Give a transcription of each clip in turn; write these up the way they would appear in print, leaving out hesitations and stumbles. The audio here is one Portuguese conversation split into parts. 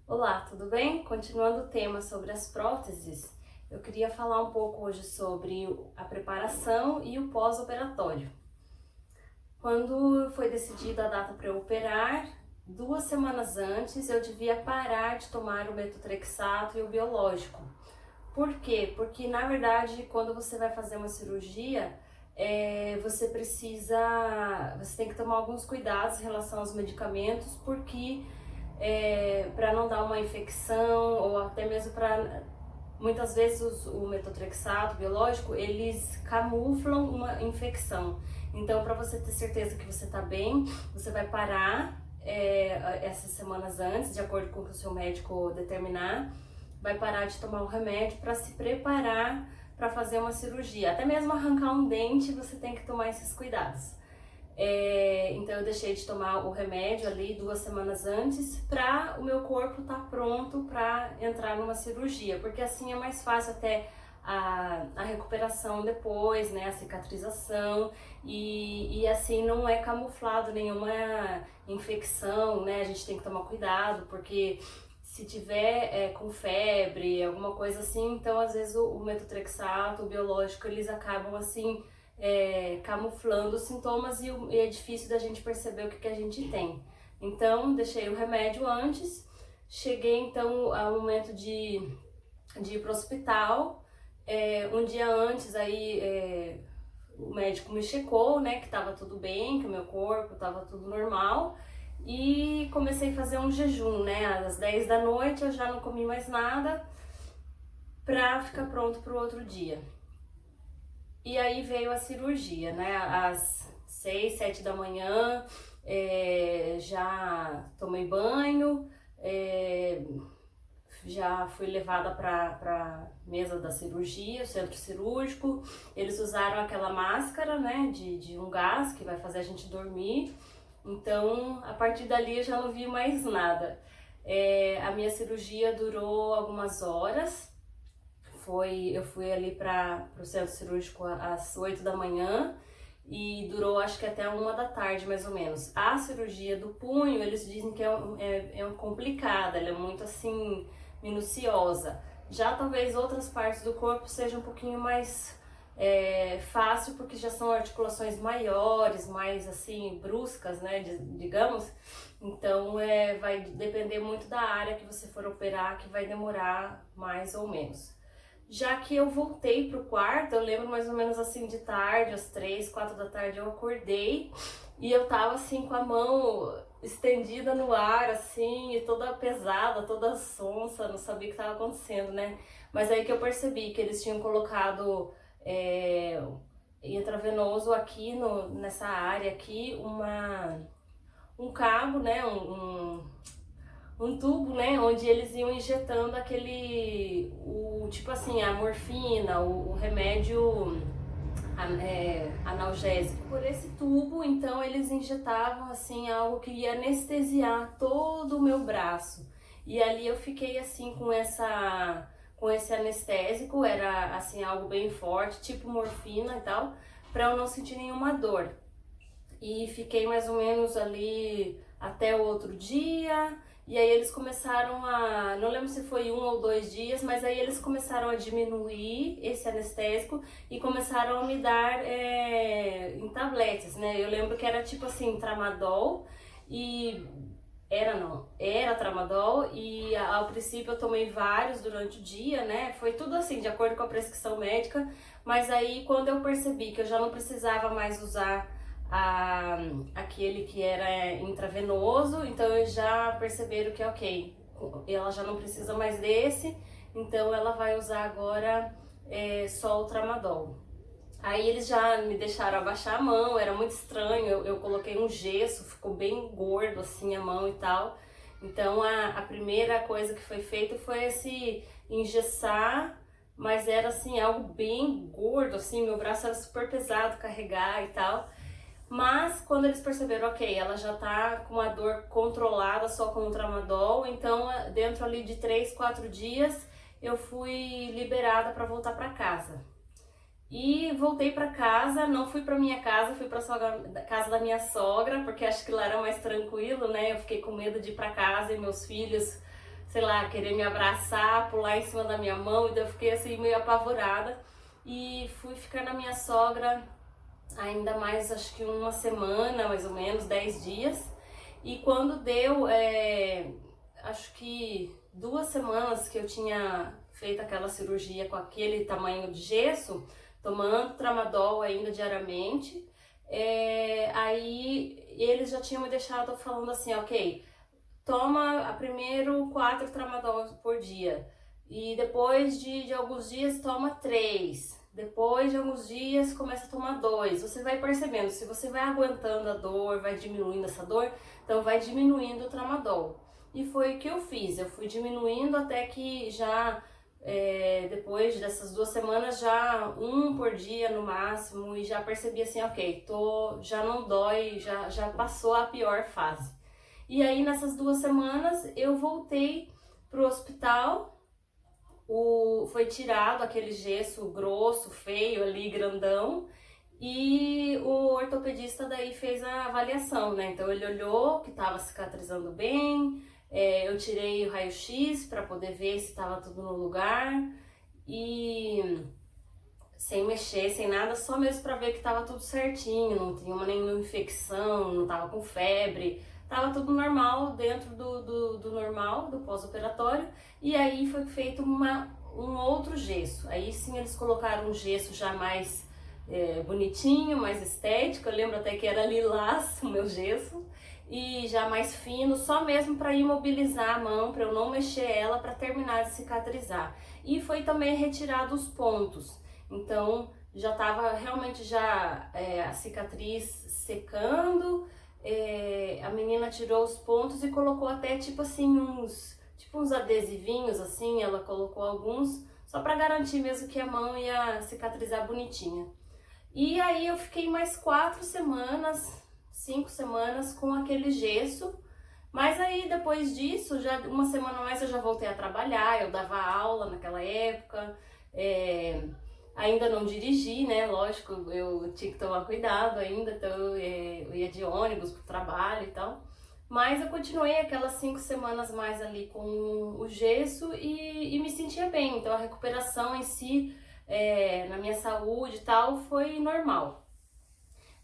Olá, tudo bem? Continuando o tema sobre as próteses, eu queria falar um pouco hoje sobre a preparação e o pós-operatório. Quando foi decidida a data para eu operar, 2 semanas antes eu devia parar de tomar o metotrexato e o biológico. Por quê? Porque na verdade, quando você vai fazer uma cirurgia, você tem que tomar alguns cuidados em relação aos medicamentos, porque para não dar uma infecção ou até mesmo para muitas vezes o metotrexato biológico eles camuflam uma infecção. Então, para você ter certeza que você está bem, você vai parar essas semanas antes, de acordo com o que o seu médico determinar, vai parar de tomar o remédio para se preparar para fazer uma cirurgia. Até mesmo arrancar um dente, você tem que tomar esses cuidados. Então eu deixei de tomar o remédio ali 2 semanas antes para o meu corpo estar pronto para entrar numa cirurgia, porque assim é mais fácil até a recuperação depois, né, a cicatrização e assim não é camuflado nenhuma infecção, né, a gente tem que tomar cuidado, porque se tiver com febre, alguma coisa assim, então às vezes o metotrexato, o biológico, eles acabam assim camuflando os sintomas e é difícil da gente perceber o que a gente tem. Então, deixei o remédio antes, cheguei então ao momento de ir para o hospital. Um dia antes, aí o médico me checou, né, que estava tudo bem, que o meu corpo estava tudo normal. E comecei a fazer um jejum, né, às 10 da noite eu já não comi mais nada para ficar pronto para o outro dia. E aí veio a cirurgia, né? Às 6, 7 da manhã, já tomei banho, já fui levada para mesa da cirurgia, o centro cirúrgico. Eles usaram aquela máscara, né, de um gás que vai fazer a gente dormir. Então, a partir dali eu já não vi mais nada. A minha cirurgia durou algumas horas. Eu fui ali para o centro cirúrgico às 8 da manhã e durou acho que até 1 da tarde mais ou menos. A cirurgia do punho, eles dizem que é complicada, ela é muito assim minuciosa. Já talvez outras partes do corpo sejam um pouquinho mais fácil, porque já são articulações maiores, mais assim bruscas, né, digamos. Então vai depender muito da área que você for operar, que vai demorar mais ou menos. Já que eu voltei pro quarto, eu lembro mais ou menos assim de tarde, às 3, 4 da tarde eu acordei e eu tava assim com a mão estendida no ar, assim, e toda pesada, toda sonsa, não sabia o que tava acontecendo, né? Mas aí que eu percebi que eles tinham colocado intravenoso aqui nessa área aqui, um cabo, né? Um tubo, né, onde eles iam injetando tipo assim, a morfina, o remédio analgésico. Por esse tubo, então, eles injetavam, assim, algo que ia anestesiar todo o meu braço. E ali eu fiquei, assim, com esse anestésico, era, assim, algo bem forte, tipo morfina e tal, para eu não sentir nenhuma dor. E fiquei mais ou menos ali até o outro dia. E aí eles começaram não lembro se foi 1 ou 2 dias, mas aí eles começaram a diminuir esse anestésico e começaram a me dar em tabletes, né? Eu lembro que era tipo assim, tramadol e era tramadol e ao princípio eu tomei vários durante o dia, né? Foi tudo assim, de acordo com a prescrição médica, mas aí quando eu percebi que eu já não precisava mais usar aquele que era intravenoso, então eles já perceberam que ok, ela já não precisa mais desse, então ela vai usar agora só o tramadol. Aí eles já me deixaram abaixar a mão, era muito estranho, eu coloquei um gesso, ficou bem gordo assim a mão e tal. Então a primeira coisa que foi feita foi esse engessar, mas era assim algo bem gordo, assim, meu braço era super pesado carregar e tal. Mas quando eles perceberam, ok, ela já tá com a dor controlada só com o tramadol, então dentro ali de 3, 4 dias eu fui liberada para voltar para casa. E voltei para casa, não fui para minha casa, fui para casa da minha sogra, porque acho que lá era mais tranquilo, né? Eu fiquei com medo de ir para casa e meus filhos sei lá, querer me abraçar, pular em cima da minha mão, e daí eu fiquei assim meio apavorada e fui ficar na minha sogra ainda mais, acho que uma semana, mais ou menos, 10 dias. E quando deu, acho que 2 semanas que eu tinha feito aquela cirurgia com aquele tamanho de gesso, tomando tramadol ainda diariamente, aí eles já tinham me deixado falando assim, ok, toma primeiro 4 tramadol por dia e depois de alguns dias toma 3. Depois de alguns dias começa a tomar 2. Você vai percebendo, se você vai aguentando a dor, vai diminuindo essa dor, então vai diminuindo o tramadol. E foi o que eu fiz, eu fui diminuindo até que já depois dessas 2 semanas, já 1 por dia no máximo, e já percebi assim, ok, já não dói, já passou a pior fase. E aí nessas 2 semanas eu voltei pro hospital, foi tirado aquele gesso grosso, feio ali, grandão, e o ortopedista daí fez a avaliação, né? Então ele olhou que estava cicatrizando bem, eu tirei o raio-x para poder ver se estava tudo no lugar, e sem mexer, sem nada, só mesmo para ver que estava tudo certinho, não tinha nenhuma infecção, não estava com febre, estava tudo normal, dentro do normal, do pós-operatório. E aí foi feito um outro gesso, aí sim eles colocaram um gesso já mais bonitinho, mais estético. Eu lembro até que era lilás o meu gesso, e já mais fino, só mesmo para imobilizar a mão, para eu não mexer ela, para terminar de cicatrizar. E foi também retirado os pontos. Então já estava realmente a cicatriz secando, a menina tirou os pontos e colocou até tipo assim uns adesivinhos assim, ela colocou alguns só para garantir mesmo que a mão ia cicatrizar bonitinha. E aí eu fiquei mais 4 semanas, 5 semanas com aquele gesso. Mas aí depois disso, já 1 semana mais eu já voltei a trabalhar, eu dava aula naquela época, ainda não dirigi, né? Lógico, eu tinha que tomar cuidado ainda, então eu ia de ônibus pro trabalho e tal. Mas eu continuei aquelas 5 semanas mais ali com o gesso e me sentia bem. Então a recuperação em si, na minha saúde e tal, foi normal.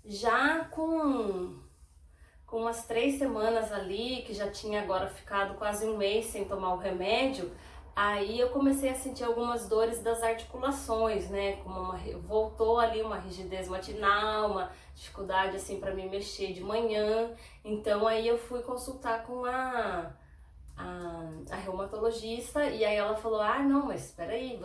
Já com umas 3 semanas ali, que já tinha agora ficado quase um mês sem tomar o remédio, aí eu comecei a sentir algumas dores das articulações, né? Voltou ali uma rigidez matinal, uma dificuldade assim para me mexer de manhã. Então aí eu fui consultar com a reumatologista, e aí ela falou: ah, não, mas espera aí,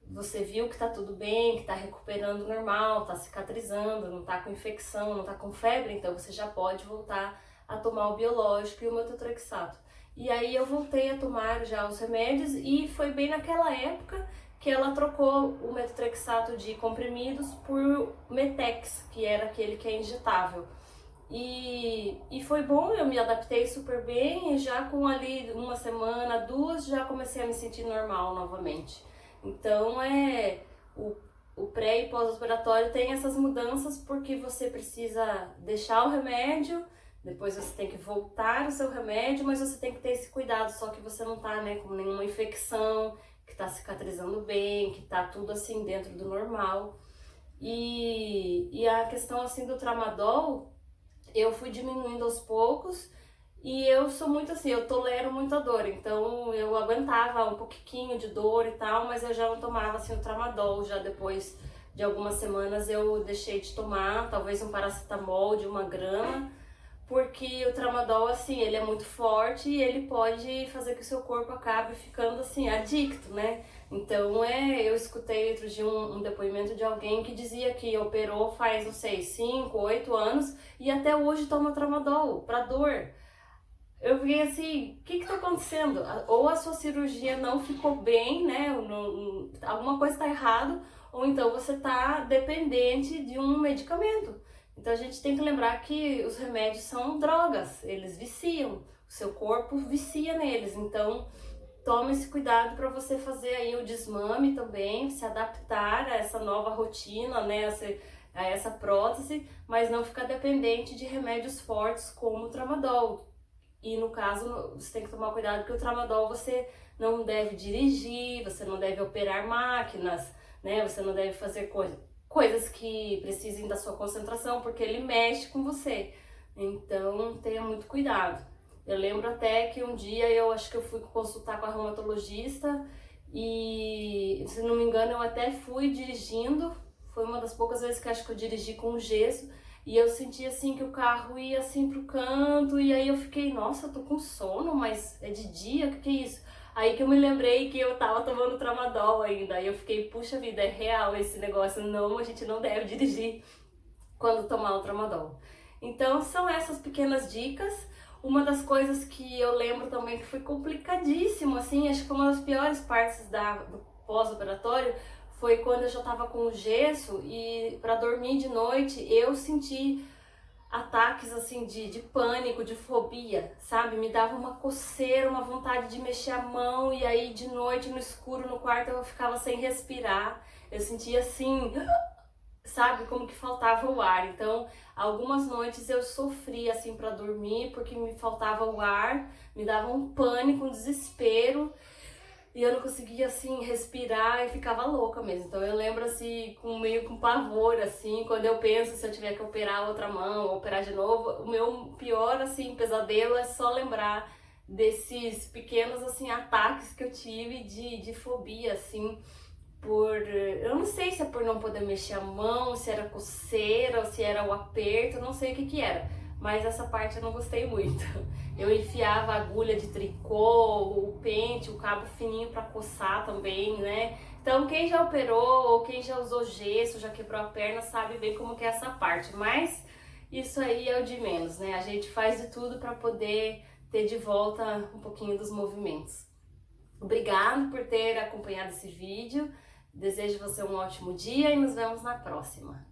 você viu que tá tudo bem, que tá recuperando normal, tá cicatrizando, não tá com infecção, não tá com febre, então você já pode voltar a tomar o biológico e o metotrexato. E aí eu voltei a tomar já os remédios, e foi bem naquela época que ela trocou o metotrexato de comprimidos por Metex, que era aquele que é injetável. E foi bom, eu me adaptei super bem, e já com ali 1 semana, 2, já comecei a me sentir normal novamente. Então o pré e pós-operatório tem essas mudanças, porque você precisa deixar o remédio, depois você tem que voltar o seu remédio, mas você tem que ter esse cuidado, só que você não tá, né, com nenhuma infecção, que tá cicatrizando bem, que tá tudo assim dentro do normal. E a questão assim do tramadol, eu fui diminuindo aos poucos, e eu sou muito assim, eu tolero muito a dor, então eu aguentava um pouquinho de dor e tal, mas eu já não tomava assim o tramadol. Já depois de algumas semanas eu deixei de tomar, talvez um paracetamol de 1 grama, porque o tramadol, assim, ele é muito forte e ele pode fazer que o seu corpo acabe ficando, assim, adicto, né? Então, eu escutei outro dia um depoimento de alguém que dizia que operou faz, não sei, 5, 8 anos, e até hoje toma tramadol pra dor. Eu fiquei assim, o que tá acontecendo? Ou a sua cirurgia não ficou bem, né? Alguma coisa tá errado, ou então você tá dependente de um medicamento. Então a gente tem que lembrar que os remédios são drogas, eles viciam, o seu corpo vicia neles. Então tome esse cuidado para você fazer aí o desmame também, se adaptar a essa nova rotina, né? A essa prótese, mas não ficar dependente de remédios fortes como o tramadol. E no caso, você tem que tomar cuidado porque o tramadol você não deve dirigir, você não deve operar máquinas, né? Você não deve fazer coisas que precisem da sua concentração, porque ele mexe com você. Então, tenha muito cuidado. Eu lembro até que um dia eu acho que eu fui consultar com a reumatologista e, se não me engano, eu até fui dirigindo. Foi uma das poucas vezes que acho que eu dirigi com gesso. E eu senti assim que o carro ia assim pro canto, e aí eu fiquei, nossa, eu tô com sono, mas é de dia, o que é isso? Aí que eu me lembrei que eu tava tomando tramadol ainda, aí eu fiquei, puxa vida, é real esse negócio, não, a gente não deve dirigir quando tomar o tramadol. Então são essas pequenas dicas. Uma das coisas que eu lembro também que foi complicadíssimo, assim, acho que foi uma das piores partes do pós-operatório, foi quando eu já tava com o gesso e para dormir de noite eu senti ataques assim de pânico, de fobia, sabe? Me dava uma coceira, uma vontade de mexer a mão e aí de noite no escuro no quarto eu ficava sem respirar. Eu sentia assim, sabe, como que faltava o ar. Então, algumas noites eu sofria assim para dormir porque me faltava o ar, me dava um pânico, um desespero. E eu não conseguia, assim, respirar e ficava louca mesmo. Então eu lembro, assim, meio com pavor, assim, quando eu penso se eu tiver que operar a outra mão, ou operar de novo, o meu pior, assim, pesadelo é só lembrar desses pequenos, assim, ataques que eu tive de fobia, assim, eu não sei se é por não poder mexer a mão, se era coceira, ou se era o aperto, eu não sei o que que era. Mas essa parte eu não gostei muito. Eu enfiava a agulha de tricô, o pente, o cabo fininho para coçar também, né? Então quem já operou ou quem já usou gesso, já quebrou a perna, sabe bem como que é essa parte. Mas isso aí é o de menos, né? A gente faz de tudo para poder ter de volta um pouquinho dos movimentos. Obrigado por ter acompanhado esse vídeo. Desejo você um ótimo dia e nos vemos na próxima.